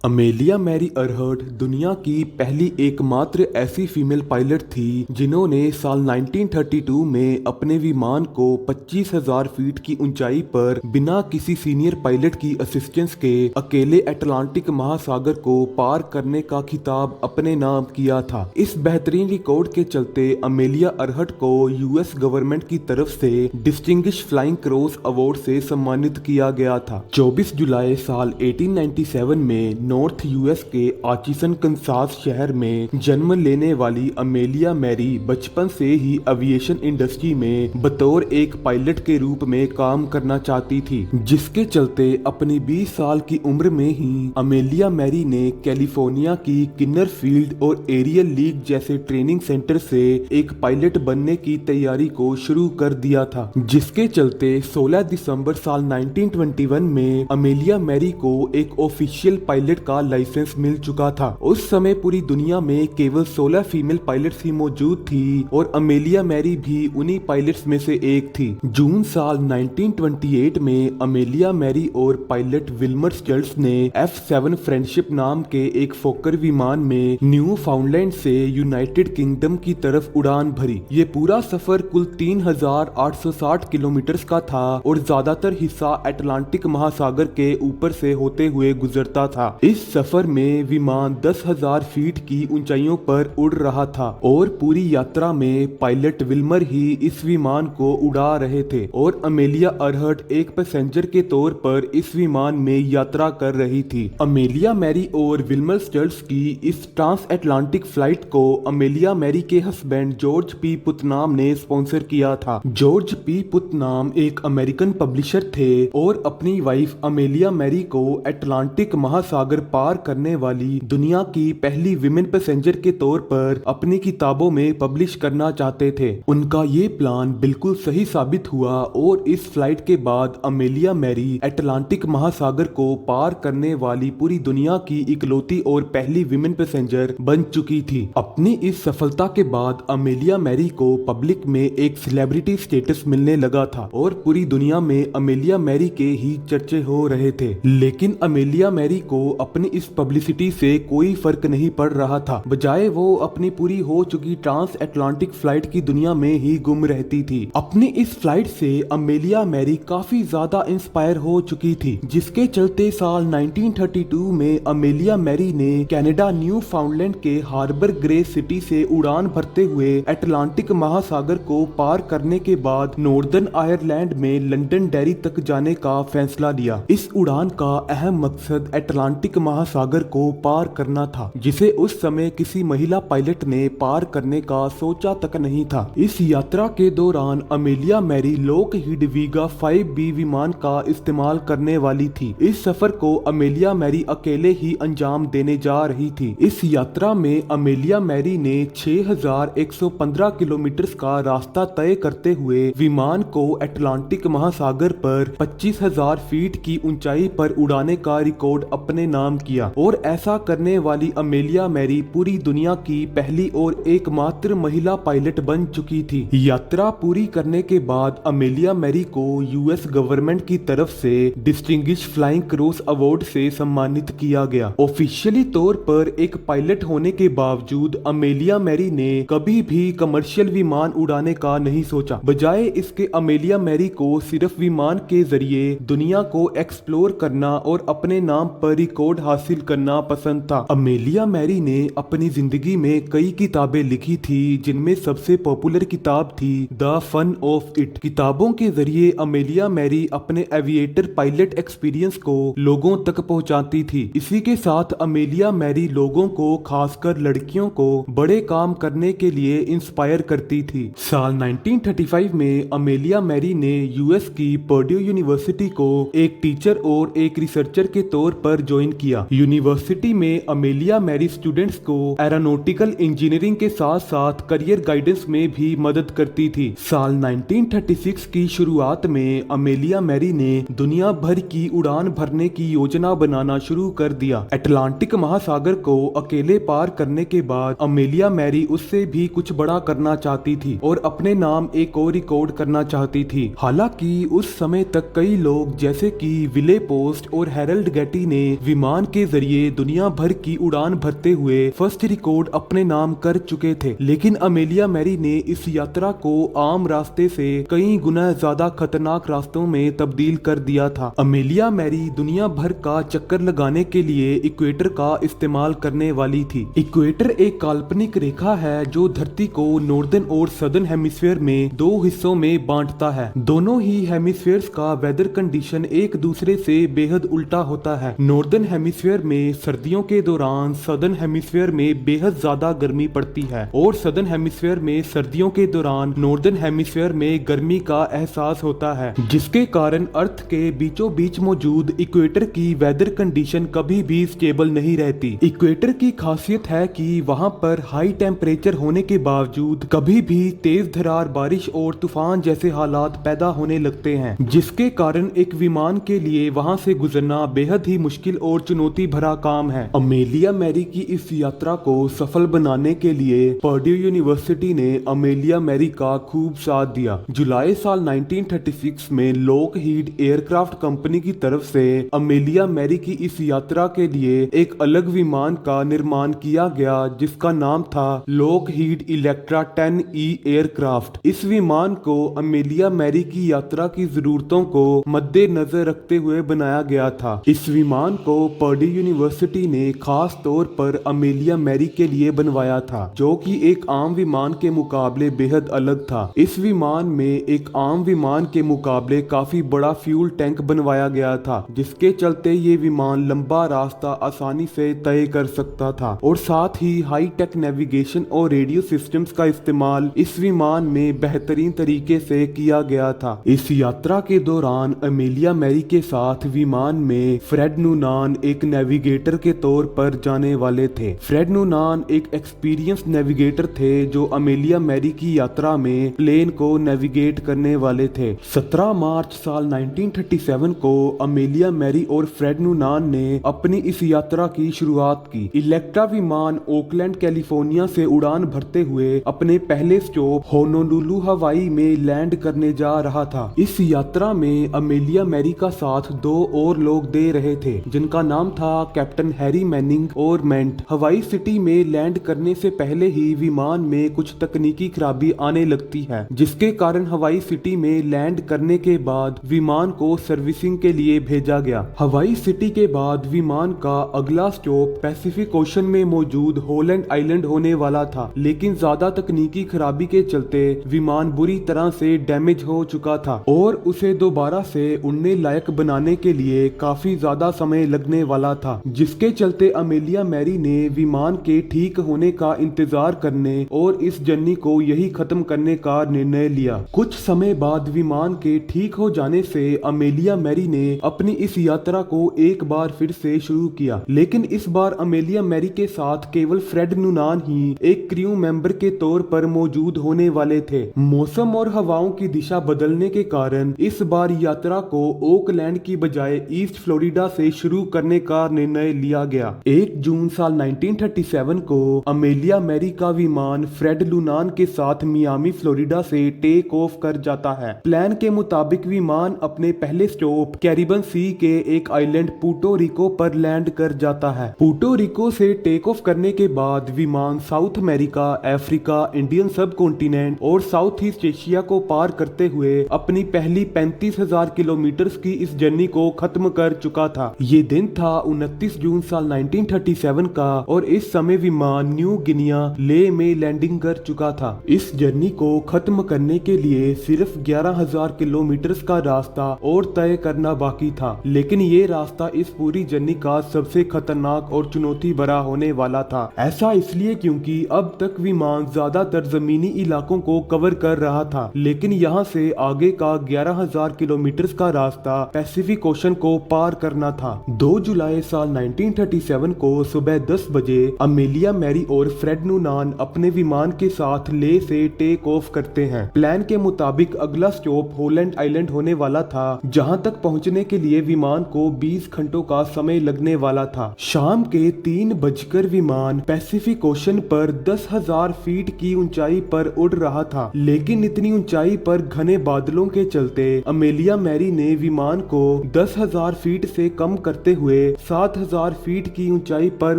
Amelia Mary अरहर्ट दुनिया की पहली एकमात्र ऐसी फीमेल पायलट थी जिन्होंने साल 1932 में अपने विमान को 25,000 फीट की ऊंचाई पर बिना किसी सीनियर पायलट की असिस्टेंस के अकेले अटलांटिक महासागर को पार करने का खिताब अपने नाम किया था। इस बेहतरीन रिकॉर्ड के चलते अमेलिया अरहर्ट को यूएस गवर्नमेंट की तरफ से डिस्टिंग्विश फ्लाइंग क्रॉस अवार्ड से सम्मानित किया गया था। 24 जुलाई साल 1897 में नॉर्थ यूएस के आचिसन कंसास शहर में जन्म लेने वाली अमेलिया मैरी बचपन से ही एविएशन इंडस्ट्री में बतौर एक पायलट के रूप में काम करना चाहती थी, जिसके चलते अपनी 20 साल की उम्र में ही अमेलिया मैरी ने कैलिफोर्निया की किन्नर फील्ड और एरियल लीग जैसे ट्रेनिंग सेंटर से एक पायलट बनने की तैयारी को शुरू कर दिया था, जिसके चलते 16 दिसंबर साल 1921 में अमेलिया मैरी को एक ऑफिशियल पायलट का लाइसेंस मिल चुका था। उस समय पूरी दुनिया में केवल 16 फीमेल पायलट्स ही मौजूद थी और अमेलिया मैरी भी उन्हीं पायलट्स में से एक थी। जून साल 1928 में अमेलिया मैरी और पायलट विल्मर स्टर्ट्स ने F-7 फ्रेंडशिप नाम के एक फोकर विमान में न्यू फाउंडलैंड से यूनाइटेड किंगडम की तरफ उड़ान भरी। ये पूरा सफर कुल 3,860 किलोमीटर का था और ज्यादातर हिस्सा अटलांटिक महासागर के ऊपर से होते हुए गुजरता था। इस सफर में विमान 10,000 फीट की ऊंचाइयों पर उड़ रहा था और पूरी यात्रा में पायलट विल्मर ही इस विमान को उड़ा रहे थे और अमेलिया अरहर्ट एक पैसेंजर के तौर पर इस विमान में यात्रा कर रही थी। अमेलिया मैरी और विल्मर स्टर्ट्स की इस ट्रांस अटलांटिक फ्लाइट को अमेलिया मैरी के हस्बैंड जॉर्ज पी पुतनाम ने स्पॉन्सर किया था। जॉर्ज पी पुतनाम एक अमेरिकन पब्लिशर थे और अपनी वाइफ अमेलिया मैरी को अटलांटिक महासागर पार करने वाली दुनिया की पहली विमेन पैसेंजर के तौर पर अपनी किताबों में पब्लिश करना चाहते थे। उनका ये प्लान बिल्कुल सही साबित हुआ और इस फ्लाइट के बाद अमेलिया मैरी अटलांटिक महासागर को पार करने वाली पूरी दुनिया की इकलौती और पहली विमेन पैसेंजर बन चुकी थी। अपनी इस सफलता के बाद अमेलिया मैरी को पब्लिक में एक सेलिब्रिटी स्टेटस मिलने लगा था और पूरी दुनिया में अमेलिया मैरी के ही चर्चे हो रहे थे। लेकिन अमेलिया मैरी को अपनी इस पब्लिसिटी से कोई फर्क नहीं पड़ रहा था, बजाय वो अपनी पूरी हो चुकी ट्रांस अटलांटिक फ्लाइट की दुनिया में ही गुम रहती थी। अपनी इस फ्लाइट से अमेलिया मैरी काफी ज्यादा इंस्पायर हो चुकी थी, जिसके चलते साल 1932 में अमेलिया मैरी ने कनाडा न्यू फाउंडलैंड के हार्बर ग्रे सिटी से उड़ान भरते हुए अटलांटिक महासागर को पार करने के बाद नॉर्दर्न आयरलैंड में लंदन डेरी तक जाने का फैसला लिया। इस उड़ान का अहम मकसद अटलांटिक महासागर को पार करना था, जिसे उस समय किसी महिला पायलट ने पार करने का सोचा तक नहीं था। इस यात्रा के दौरान अमेलिया मैरी लॉकहीड वीगा 5B विमान का इस्तेमाल करने वाली थी। इस सफर को अमेलिया मैरी अकेले ही अंजाम देने जा रही थी। इस यात्रा में अमेलिया मैरी ने 6,115 किलोमीटर का रास्ता तय करते हुए विमान को अटलांटिक महासागर पर 25,000 फीट की ऊंचाई पर उड़ाने का रिकॉर्ड अपने नाम किया और ऐसा करने वाली अमेलिया मैरी पूरी दुनिया की पहली और एकमात्र महिला पायलट बन चुकी थी। यात्रा पूरी करने के बाद अमेलिया मैरी को यूएस गवर्नमेंट की तरफ से डिस्टिंग्विश फ्लाइंग क्रॉस अवार्ड से सम्मानित किया गया। ऑफिशियली तौर पर एक पायलट होने के बावजूद अमेलिया मैरी ने कभी भी कमर्शियल विमान उड़ाने का नहीं सोचा, बजाय इसके अमेलिया मैरी को सिर्फ विमान के जरिए दुनिया को एक्सप्लोर करना और अपने नाम पर रिकॉर्ड हासिल करना पसंद था। अमेलिया मैरी ने अपनी जिंदगी में कई किताबें लिखी थी, जिनमें सबसे पॉपुलर किताब थी द फन ऑफ इट। किताबों के जरिए अमेलिया मैरी अपने एविएटर पायलट एक्सपीरियंस को लोगों तक पहुंचाती थी। इसी के साथ अमेलिया मैरी लोगों को, खासकर लड़कियों को, बड़े काम करने के लिए इंस्पायर करती थी। साल 1935 में अमेलिया मैरी ने यूएस की पर्ड्यू यूनिवर्सिटी को एक टीचर और एक रिसर्चर के तौर पर ज्वाइन किया। यूनिवर्सिटी में अमेलिया मैरी स्टूडेंट्स को एरोनॉटिकल इंजीनियरिंग के साथ साथ करियर गाइडेंस में भी मदद करती थी। साल 1936 की शुरुआत में अमेलिया मैरी ने दुनिया भर की उड़ान भरने की योजना बनाना शुरू कर दिया। अटलांटिक महासागर को अकेले पार करने के बाद अमेलिया मैरी उससे भी कुछ बड़ा करना चाहती थी और अपने नाम एक और रिकॉर्ड करना चाहती थी। हालांकि उस समय तक कई लोग जैसे कि विले पोस्ट और हेरल्ड गेटी ने विमान विमान के जरिए दुनिया भर की उड़ान भरते हुए फर्स्ट रिकॉर्ड अपने नाम कर चुके थे। लेकिन अमेलिया मैरी ने इस यात्रा को आम रास्ते से कई गुना ज्यादा खतरनाक रास्तों में तब्दील कर दिया था। अमेलिया मैरी दुनिया भर का चक्कर लगाने के लिए इक्वेटर का इस्तेमाल करने वाली थी। इक्वेटर एक काल्पनिक रेखा है जो धरती को नॉर्दर्न और सदर्न हेमिस्फीयर में दो हिस्सों में बांटता है। दोनों ही हेमिस्फीयर्स का वेदर कंडीशन एक दूसरे से बेहद उल्टा होता है। नॉर्दर्न हेमिस्फीयर में सर्दियों के दौरान सदर्न हेमिस्फीयर में बेहद ज्यादा गर्मी पड़ती है और सदर्न हेमिस्फीयर में सर्दियों के दौरान नॉर्दर्न हेमिस्फीयर में गर्मी का एहसास होता है, जिसके कारण अर्थ के बीचों बीच मौजूद इक्वेटर की वेदर कंडीशन कभी भी स्टेबल नहीं रहती। इक्वेटर की खासियत है कि वहां पर हाई टेम्परेचर होने के बावजूद कभी भी तेज धरार बारिश और तूफान जैसे हालात पैदा होने लगते हैं, जिसके कारण एक विमान के लिए वहां से गुजरना बेहद ही मुश्किल और चुनौती भरा काम है। अमेलिया मैरी की इस यात्रा को सफल बनाने के लिए पर्ड्यू यूनिवर्सिटी ने अमेलिया मैरी का खूब साथ दिया। जुलाई साल 1936 में लॉकहीड एयरक्राफ्ट कंपनी की तरफ से अमेलिया मैरी की इस यात्रा के लिए एक अलग विमान का निर्माण किया गया, जिसका नाम था लॉकहीड इलेक्ट्रा 10E एयरक्राफ्ट। इस विमान को अमेलिया मैरी की यात्रा की जरूरतों को मद्देनजर रखते हुए बनाया गया था। इस विमान को पर्ड्यू यूनिवर्सिटी ने खास तौर पर अमेलिया मैरी के लिए बनवाया था, जो कि एक आम विमान के मुकाबले बेहद अलग था। इस विमान में एक आम विमान के मुकाबले काफी बड़ा फ्यूल टैंक बनवाया गया था, जिसके चलते ये विमान लंबा रास्ता आसानी से तय कर सकता था और साथ ही हाई टेक नेविगेशन और रेडियो सिस्टम्स का इस्तेमाल इस विमान में बेहतरीन तरीके से किया गया था। इस यात्रा के दौरान अमेलिया मैरी के साथ विमान में फ्रेड नूनान एक नेविगेटर के तौर पर जाने वाले थे। फ्रेड नूनान एक एक्सपीरियंस नेविगेटर थे जो अमेलिया मैरी की यात्रा में प्लेन को नेविगेट करने वाले थे। 17 मार्च साल 1937 को अमेलिया मैरी और फ्रेड नूनान ने अपनी इस यात्रा की शुरुआत की। इलेक्ट्रा विमान ओकलैंड कैलिफोर्निया से उड़ान भरते हुए अपने पहले स्टॉप होनोलुलु हवाई में लैंड करने जा रहा था। इस यात्रा में अमेलिया मैरी का साथ दो और लोग दे रहे थे, जिनका नाम था कैप्टन हैरी मैनिंग और मेंट। हवाई सिटी में लैंड करने से पहले ही विमान में कुछ तकनीकी खराबी आने लगती है, जिसके कारण हवाई सिटी में लैंड करने के बाद विमान को सर्विसिंग के लिए भेजा गया। हवाई सिटी के बाद विमान का अगला स्टॉप पैसिफिक ओशन में मौजूद हॉलैंड आइलैंड होने वाला था, लेकिन ज्यादा तकनीकी खराबी के चलते विमान बुरी तरह से डैमेज हो चुका था और उसे दोबारा से उड़ने लायक बनाने के लिए काफी ज्यादा समय लगने वाला था, जिसके चलते अमेलिया मैरी ने विमान के ठीक होने का इंतजार करने और इस जर्नी को यही खत्म करने का निर्णय लिया। कुछ समय बाद विमान के ठीक हो जाने से अमेलिया मैरी ने अपनी इस यात्रा को एक बार फिर से शुरू किया, लेकिन इस बार अमेलिया मैरी के साथ केवल फ्रेड नूनान ही एक क्रू मेंबर के तौर पर मौजूद होने वाले थे। मौसम और हवाओं की दिशा बदलने के कारण इस बार यात्रा को ओकलैंड की बजाय ईस्ट फ्लोरिडा से शुरू करने का निर्णय लिया गया। 1 जून साल 1937 को अमेलिया मैरी का विमान फ्रेड लूनान के साथ मियामी फ्लोरिडा से टेक ऑफ कर जाता है। प्लान के मुताबिक विमान अपने पहले स्टॉप कैरिबियन सी के एक आइलैंड पुर्टो रिको पर लैंड कर जाता है। पुर्टो रिको से टेक ऑफ करने के बाद विमान साउथ अमेरिका, अफ्रीका, इंडियन सब कॉन्टिनेंट और साउथ ईस्ट एशिया को पार करते हुए अपनी पहली 35,000 किलोमीटर की इस जर्नी को खत्म कर चुका था। ये दिन था 29 जून साल 1937 का और इस समय विमान न्यू गिनिया ले में लैंडिंग कर चुका था। इस जर्नी को खत्म करने के लिए सिर्फ 11,000 किलोमीटर का रास्ता और तय करना बाकी था, लेकिन ये रास्ता इस पूरी जर्नी का सबसे खतरनाक और चुनौती भरा होने वाला था। ऐसा इसलिए क्योंकि अब तक विमान ज्यादातर जमीनी इलाकों को कवर कर रहा था, लेकिन यहाँ से आगे का 11,000 किलोमीटर का रास्ता पैसिफिक ओशन को पार करना था। 2 जुलाई साल 1937 को सुबह 10 बजे अमेलिया मैरी और फ्रेड नूनान अपने विमान के साथ ले से टेक ऑफ करते हैं। प्लान के मुताबिक अगला स्टॉप हॉलैंड आइलैंड होने वाला था, जहां तक पहुंचने के लिए विमान को 20 घंटों का समय लगने वाला था। शाम के 3 बजकर विमान पैसिफिक ओशन पर 10,000 फीट की ऊंचाई पर उड़ रहा था, लेकिन इतनी ऊंचाई पर घने बादलों के चलते अमेलिया मैरी ने विमान को 10,000 फीट से कम करते हुए 7000 फीट की ऊंचाई पर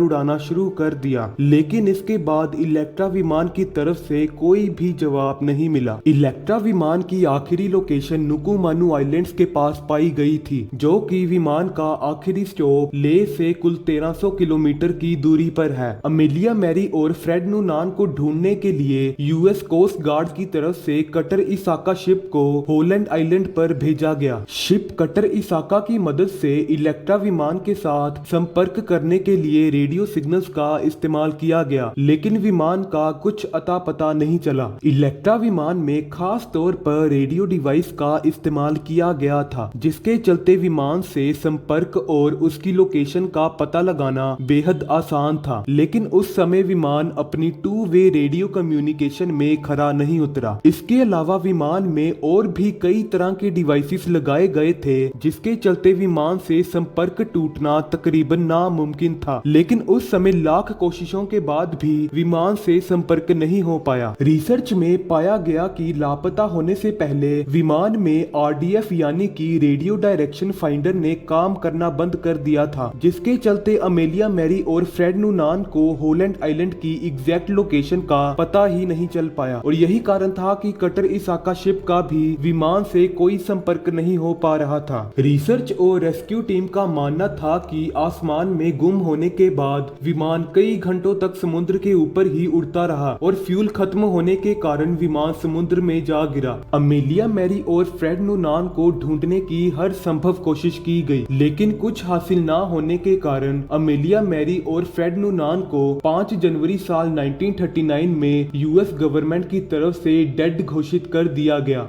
उड़ाना शुरू कर दिया, लेकिन इसके बाद इलेक्ट्रा विमान की तरफ से कोई भी जवाब नहीं मिला। इलेक्ट्रा विमान की आखिरी लोकेशन नुकुमानु आइलैंड्स के पास पाई गई थी, जो कि विमान का आखिरी स्टॉप ले से कुल 1300 किलोमीटर की दूरी पर है। अमेलिया मैरी और फ्रेड नूनान को ढूंढने के लिए यूएस कोस्ट गार्ड की तरफ से कटर इसाका शिप को होलैंड आइलैंड पर भेजा गया। शिप कटर इसाका की मदद से इलेक्ट्रा विमान के साथ संपर्क करने के लिए रेडियो सिग्नल्स का इस्तेमाल किया गया, लेकिन विमान का कुछ अता पता नहीं चला। इलेक्ट्रा विमान में खास तौर पर रेडियो डिवाइस का इस्तेमाल किया गया था, जिसके चलते विमान से संपर्क और उसकी लोकेशन का पता लगाना बेहद आसान था। लेकिन उस समय विमान अपनी 2 वे रेडियो कम्युनिकेशन में खरा नहीं उतरा। इसके अलावा विमान में और भी कई तरह के डिवाइसेस लगाए गए थे, जिसके चलते विमान से संपर्क टूटना तकरीबन नामुमकिन था। लेकिन उस समय लाख कोशिशों के बाद भी विमान से संपर्क नहीं हो पाया। रिसर्च में पाया गया कि लापता होने से पहले विमान में आरडीएफ यानी कि रेडियो डायरेक्शन फाइंडर ने काम करना बंद कर दिया था, जिसके चलते अमेलिया मैरी और फ्रेड नूनान को होलैंड आइलैंड की एग्जैक्ट लोकेशन का पता ही नहीं चल पाया। और यही कारण था कि कटर इसाका शिप का भी विमान से कोई संपर्क नहीं हो पा रहा था। रिसर्च और रेस्क्यू टीम का मानना था कि आसमान में गुम होने के बाद विमान कई घंटों तक समुद्र के ऊपर ही उड़ता रहा और फ्यूल खत्म होने के कारण विमान समुद्र में जा गिरा। अमेलिया मैरी और फ्रेड नूनान को ढूंढने की हर संभव कोशिश की गई, लेकिन कुछ हासिल ना होने के कारण अमेलिया मैरी और फ्रेड नूनान को 5 जनवरी साल 1939 में यूएस गवर्नमेंट की तरफ से डेड घोषित कर दिया गया।